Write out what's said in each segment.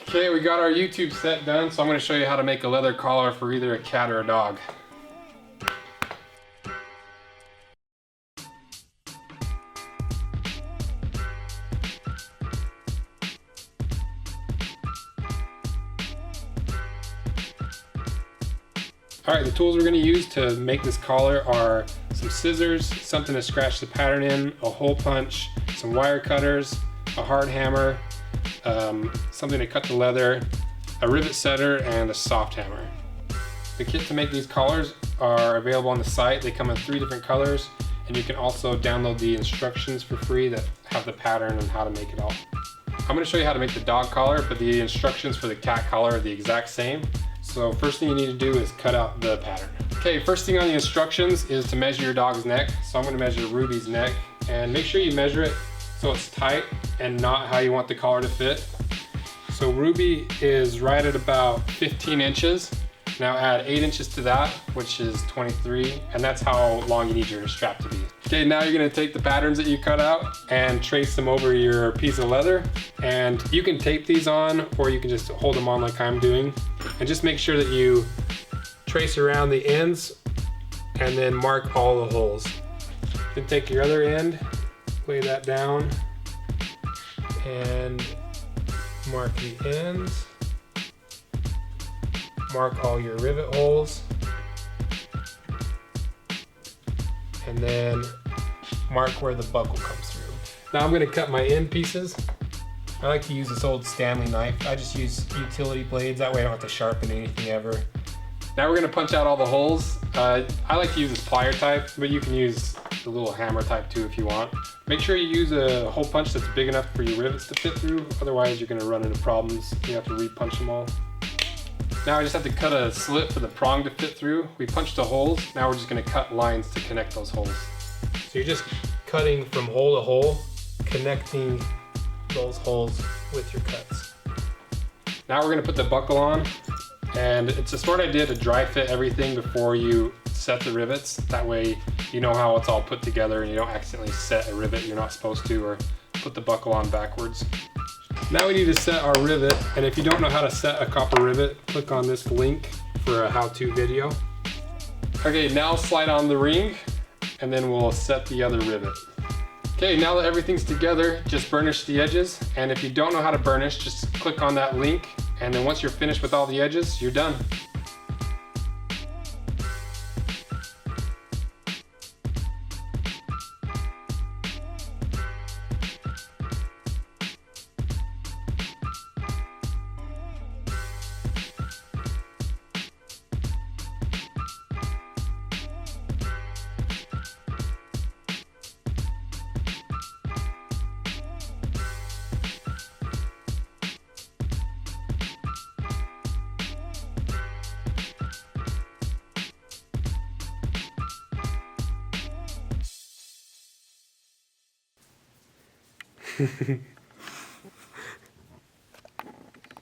Okay, we got our YouTube set done, so I'm going to show you how to make a leather collar for either a cat or a dog. Alright, the tools we're going to use to make this collar are some scissors, something to scratch the pattern in, a hole punch, some wire cutters, a hard hammer, something to cut the leather, a rivet setter, and a soft hammer. The kit to make these collars are available on the site. They come in 3 different colors, and you can also download the instructions for free that have the pattern and how to make it all. I'm going to show you how to make the dog collar, but the instructions for the cat collar are the exact same. So first thing you need to do is cut out the pattern. Okay, first thing on the instructions is to measure your dog's neck. So I'm going to measure Ruby's neck, and make sure you measure it so it's tight and not how you want the collar to fit. So Ruby is right at about 15 inches. Now add 8 inches to that, which is 23, and that's how long you need your strap to be. Okay, now you're gonna take the patterns that you cut out and trace them over your piece of leather. And you can tape these on, or you can just hold them on like I'm doing. And just make sure that you trace around the ends and then mark all the holes. Then take your other end, lay that down, and mark the ends. Mark all your rivet holes, and then mark where the buckle comes through. Now I'm going to cut my end pieces. I like to use this old Stanley knife. I just use utility blades, that way I don't have to sharpen anything ever. Now we're going to punch out all the holes. I like to use this plier type, but you can use the little hammer type too if you want. Make sure you use a hole punch that's big enough for your rivets to fit through, otherwise you're going to run into problems. You have to re-punch them all. Now I just have to cut a slit for the prong to fit through. We punched the holes, now we're just going to cut lines to connect those holes. So you're just cutting from hole to hole, connecting those holes with your cuts. Now we're going to put the buckle on, and it's a smart idea to dry fit everything before you set the rivets. That way you know how it's all put together and you don't accidentally set a rivet you're not supposed to, or put the buckle on backwards. Now we need to set our rivet, and if you don't know how to set a copper rivet, click on this link for a how-to video. Okay, now slide on the ring, and then we'll set the other rivet. Okay, now that everything's together, just burnish the edges, and if you don't know how to burnish, just click on that link, and then once you're finished with all the edges, you're done.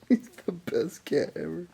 He's the best cat ever.